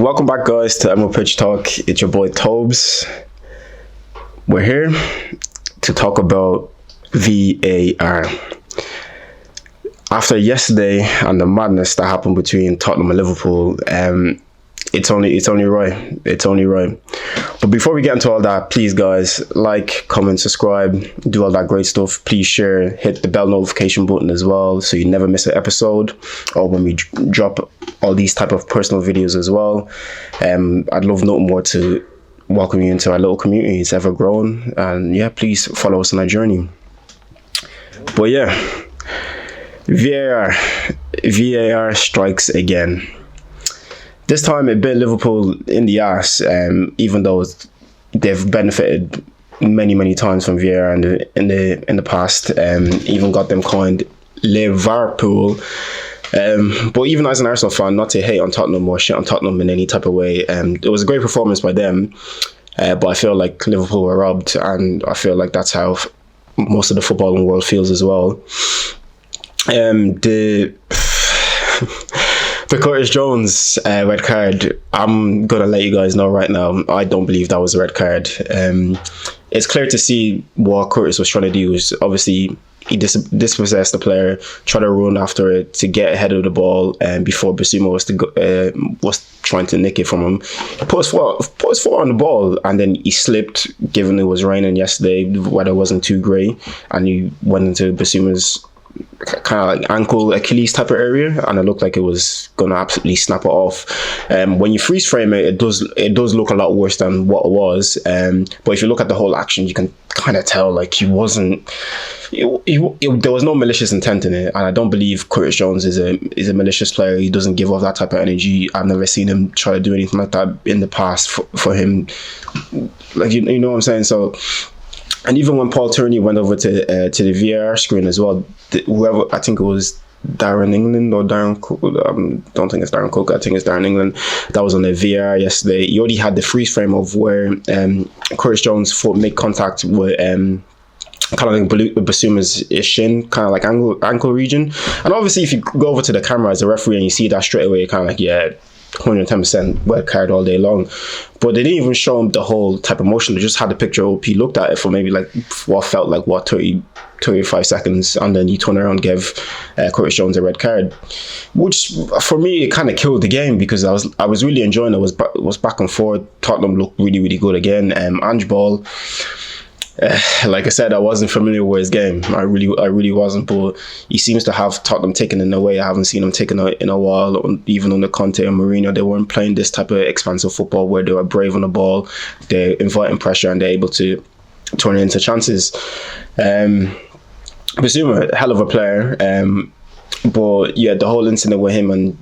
Welcome back, guys, to Emerald Pitch Talk. It's your boy Tobes. We're here to talk about VAR. After yesterday and the madness that happened between Tottenham and Liverpool, it's only right. It's only right. But before we get into all that, please, guys, like, comment, subscribe, do all that great stuff. Please share, hit the bell notification button as well, so you never miss an episode or when we drop all these type of personal videos as well. I'd love nothing more to welcome you into our little community. It's ever grown, and yeah, please follow us on our journey. But yeah, VAR strikes again. This time it bit Liverpool in the ass, even though they've benefited many times from VAR in the past. Even got them coined Liverpool. But even as an Arsenal fan, not to hate on Tottenham or shit on Tottenham in any type of way, it was a great performance by them. But I feel like Liverpool were robbed, and I feel like that's how most of the footballing world feels as well. The Curtis Jones red card, I'm going to let you guys know right now, I don't believe that was a red card. It's clear to see what Curtis was trying to do. Was obviously he dispossessed the player, tried to run after it to get ahead of the ball, before Basuma was trying to nick it from him. He put his foot on the ball, and then he slipped, given it was raining yesterday, the weather wasn't too grey, and he went into Basuma's kind of like ankle, Achilles type of area, and it looked like it was gonna absolutely snap it off. When you freeze frame it, it does look a lot worse than what it was. But if you look at the whole action, you can kind of tell like he wasn't. There was no malicious intent in it, and I don't believe Curtis Jones is a malicious player. He doesn't give off that type of energy. I've never seen him try to do anything like that in the past for him. Like you know what I'm saying? So. And even when Paul Tierney went over to the VAR screen as well, whoever, I think it was Darren England or Darren Cook, don't think it's Darren Cook, I think it's Darren England, that was on the VAR yesterday. He already had the freeze frame of where Curtis Jones' foot made contact with kind of like Basuma's shin, kind of like ankle region. And obviously if you go over to the camera as a referee and you see that straight away, you're kind of like, yeah, 110% red card all day long. But they didn't even show him the whole type of motion. They just had the picture up. He looked at it for maybe like what felt like 35 seconds, and then he turned around and gave Curtis Jones a red card, which for me it kind of killed the game, because I was really enjoying it. It was back and forth. Tottenham looked really good again. Ange Ball, like I said, I wasn't familiar with his game. I really wasn't, but he seems to have Tottenham taken in a way I haven't seen him taken in a while. Even under Conte and Mourinho, they weren't playing this type of expansive football where they were brave on the ball, they're inviting pressure, and they're able to turn it into chances. Basuma, hell of a player, but yeah, the whole incident with him and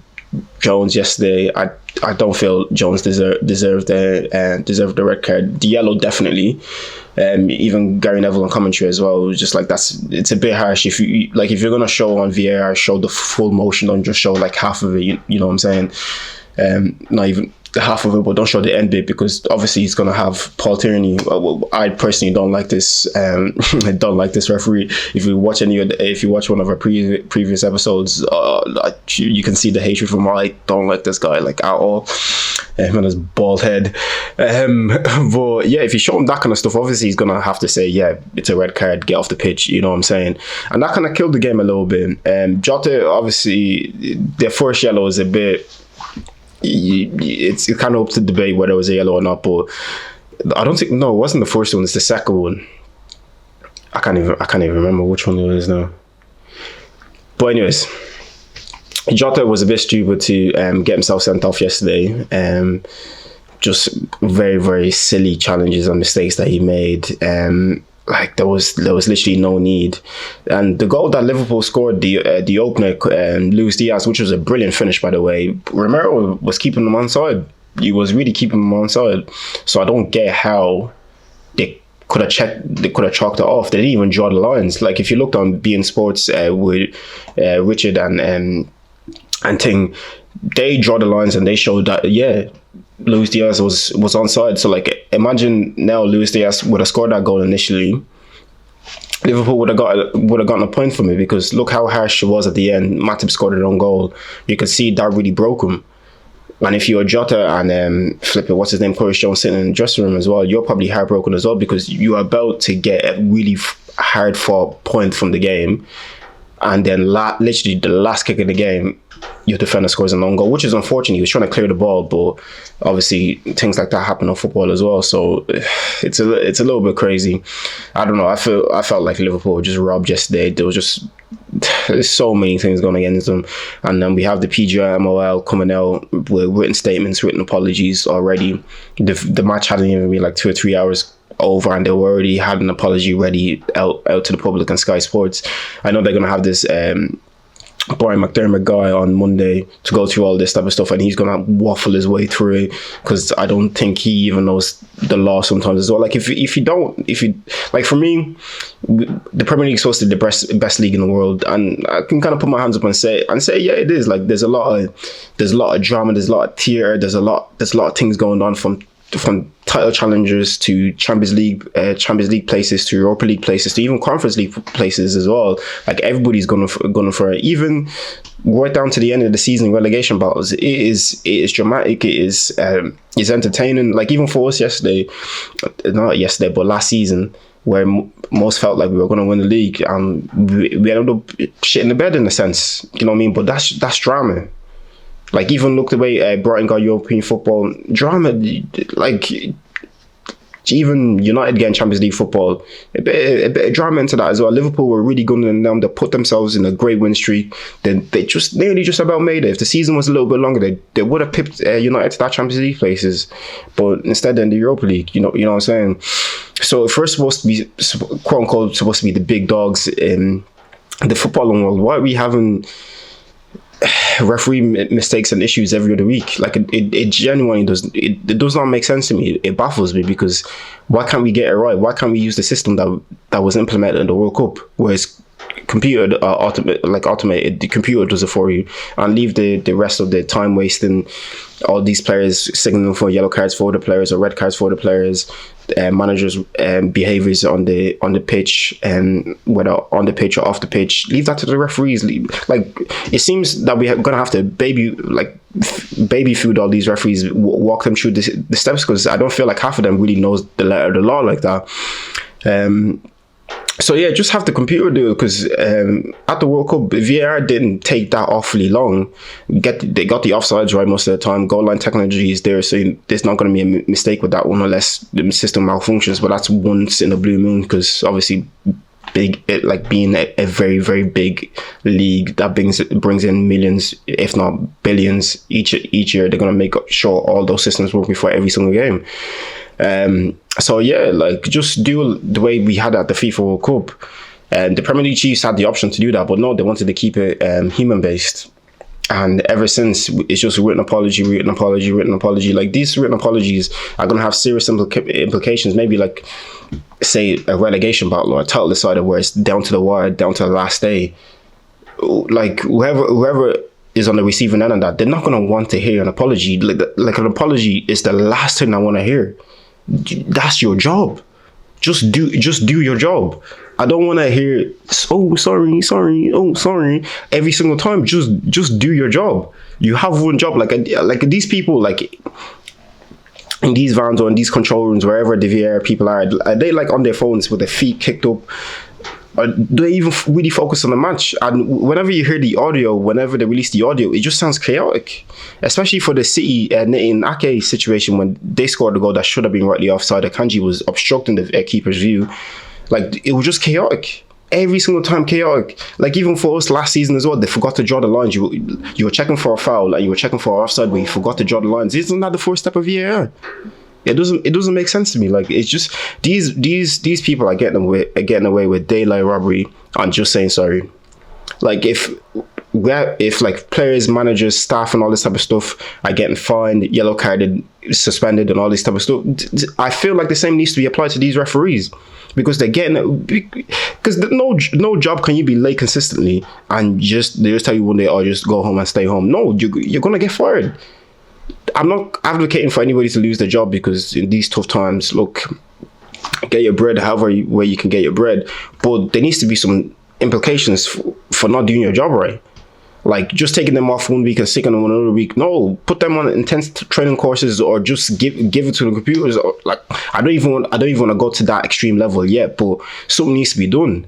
Jones yesterday, I don't feel Jones deserved the red card. The yellow definitely. Even Gary Neville on commentary as well was just like, it's a bit harsh. If you're gonna show on VAR, show the full motion, don't just show like half of it. You know what I'm saying? Not even half of it, but don't show the end bit, because obviously he's gonna have Paul Tierney. I personally don't like this. I don't like this referee. If you watch one of our previous episodes, you can see the hatred from him. I don't like this guy like at all. Him and his bald head. But yeah, if you show him that kind of stuff, obviously he's gonna have to say, yeah, it's a red card, get off the pitch. You know what I'm saying? And that kind of killed the game a little bit. Jota, obviously, the first yellow is a bit. It's kind of up to debate whether it was a yellow or not, but I don't think, no, it wasn't the first one, it's the second one. I can't even remember which one it is now. But anyways, Jota was a bit stupid to get himself sent off yesterday. Just very silly challenges and mistakes that he made. Like there was literally no need. And the goal that Liverpool scored, the opener, Luis Diaz, which was a brilliant finish by the way, Romero was keeping them onside. He was really keeping them onside. So I don't get how they could have chalked it off. They didn't even draw the lines. Like if you looked on beIN Sports with Richard and Ting, they draw the lines and they showed that, yeah, Luis Diaz was onside. So like imagine now Luis Diaz would have scored that goal initially, Liverpool would have gotten a point from it, because look how harsh it was at the end. Matip scored their own goal. You could see that really broke him. And if you're Jota and Flipper, what's his name, Curtis Jones sitting in the dressing room as well, you're probably heartbroken as well because you're about to get a really hard fought point from the game, and then literally the last kick of the game, your defender scores an own goal, which is unfortunate. He was trying to clear the ball, but obviously things like that happen in football as well. So it's a little bit crazy. I don't know. I felt like Liverpool were just robbed yesterday. There's so many things going against them, and then we have the PGMOL coming out with written statements, written apologies already. The match hadn't even been like 2 or 3 hours over, and they already had an apology ready out to the public on Sky Sports. I know they're going to have this Brian McDermott guy on Monday to go through all this type of stuff, and he's gonna waffle his way through it because I don't think he even knows the law sometimes as well. Like if you like, for me, the Premier League is supposed to be the best league in the world, and I can kind of put my hands up and say yeah, it is. Like there's a lot of drama, there's a lot of theatre, there's a lot of things going on from title challengers to Champions League places to Europa League places to even Conference League places as well. Like everybody's going for it. Even right down to the end of the season relegation battles. It is dramatic. It is entertaining. Like even for us not yesterday, but last season, where most felt like we were going to win the league, we ended up shitting the bed in a sense. You know what I mean? But that's drama. Like even look the way Brighton got European football drama. Like even United getting Champions League football, a bit of drama into that as well. Liverpool were really good in them. They put themselves in a great win streak. Then they just nearly just about made it. If the season was a little bit longer, they would have pipped United to that Champions League places. But instead, they're in the Europa League. You know what I'm saying? So if we're supposed to be quote unquote supposed to be the big dogs in the footballing world, why are we having referee mistakes and issues every other week? Like it genuinely does not make sense to me. It baffles me because why can't we get it right? Why can't we use the system that was implemented in the World Cup, where it's computer automated, the computer does it for you, and leave the rest of the time wasting all these players signaling for yellow cards for the players or red cards for the players, managers' behaviors on the pitch, and whether on the pitch or off the pitch. Leave that to the referees. Like it seems that we're gonna have to baby food all these referees, walk them through the steps, because I don't feel like half of them really knows the letter of the law like that. So yeah, just have the computer do it, because at the World Cup, VAR didn't take that awfully long. They got the offsides right most of the time. Goal line technology is there, so there's not going to be a mistake with that one unless the system malfunctions. But that's once in a blue moon, because obviously being a very, very big league that brings in millions, if not billions each year, they're going to make sure all those systems work before every single game. So yeah, like just do the way we had at the FIFA World Cup. And the Premier League chiefs had the option to do that, but no, they wanted to keep it human based. And ever since, it's just written apology. Like these written apologies are going to have serious implications. Maybe like, say, a relegation battle or a title decider where it's down to the wire, down to the last day. Like whoever is on the receiving end of that, they're not going to want to hear an apology. Like an apology is the last thing I want to hear. That's your job. Just do your job. I don't want to hear sorry every single time. Just do your job. You have one job. Like these people, like in these vans or in these control rooms, wherever the VAR people are they like on their phones with their feet kicked up? Or do they even really focus on the match? And whenever you hear the audio, whenever they release the audio, it just sounds chaotic. Especially for the City in Ake situation, when they scored a goal that should have been rightly offside. Akanji was obstructing the keeper's view. Like, it was just chaotic. Every single time chaotic. Like even for us last season as well, they forgot to draw the lines. You were checking for a foul, and you were checking for an offside, but you forgot to draw the lines. Isn't that the first step of VAR? It doesn't make sense to me. Like, it's just these people are getting away with daylight robbery and just saying sorry. Like if like players, managers, staff, and all this type of stuff are getting fined, yellow carded, suspended, and all this type of stuff, I feel like the same needs to be applied to these referees, because they're getting, because no job can you be late consistently and they just tell you one day, oh, just go home and stay home. No, you're gonna get fired. I'm not advocating for anybody to lose their job, because in these tough times, look, get your bread however way you can get your bread, but there needs to be some implications for not doing your job right. Like just taking them off one week and sticking them on another week. No, put them on intense training courses, or just give it to the computers. Or, like I don't even want to go to that extreme level yet, but something needs to be done,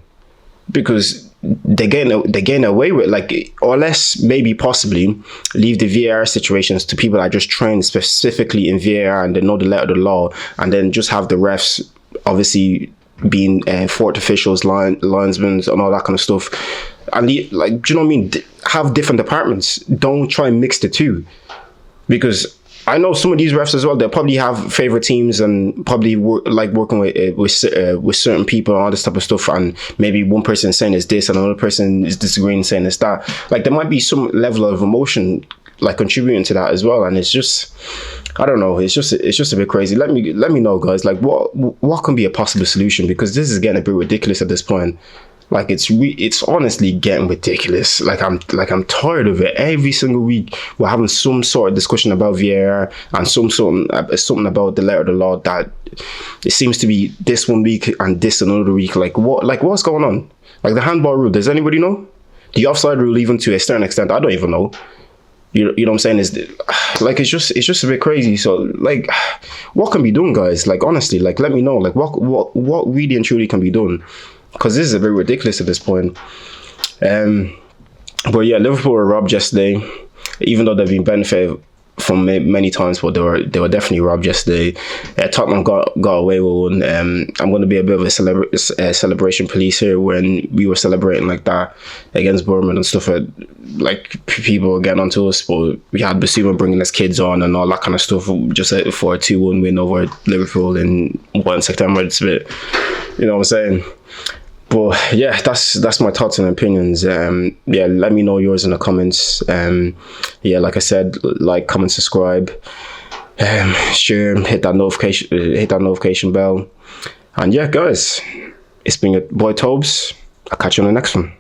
because they're getting away with, like, or less maybe possibly leave the VAR situations to people that just train specifically in VAR and they know the letter of the law, and then just have the refs obviously being fourth officials, linesmen, and all that kind of stuff. And like, do you know what I mean? Have different departments. Don't try and mix the two, because I know some of these refs as well. They'll probably have favorite teams and probably working with certain people and all this type of stuff. And maybe one person is saying it's this and another person is disagreeing, saying it's that. Like there might be some level of emotion like contributing to that as well. And it's just, I don't know. It's just a bit crazy. Let me know, guys. Like what can be a possible solution? Because this is getting a bit ridiculous at this point. Like it's honestly getting ridiculous. Like I'm tired of it. Every single week we're having some sort of discussion about VAR and something about the letter of the law, that it seems to be this one week and this another week. Like what's going on? Like the handball rule, does anybody know? The offside rule, even to a certain extent, I don't even know. You know what I'm saying? Is like it's just a bit crazy. So like, what can be done, guys? Like honestly, like let me know. Like what really and truly can be done. Because this is a bit ridiculous at this point. But yeah, Liverpool were robbed yesterday, even though they've been benefited from many times, but they were definitely robbed yesterday. Tottenham got away with one. I'm going to be a bit of a celebration police here when we were celebrating like that against Bournemouth and stuff. Like people were getting onto us, but we had Basuma bringing his kids on and all that kind of stuff just for a 2-1 win over Liverpool in September. It's a bit, you know what I'm saying? But yeah, that's my thoughts and opinions. Yeah, let me know yours in the comments. Yeah, like I said, like, comment, subscribe, share, hit that notification bell. And yeah, guys, it's been your boy Tobes. I'll catch you on the next one.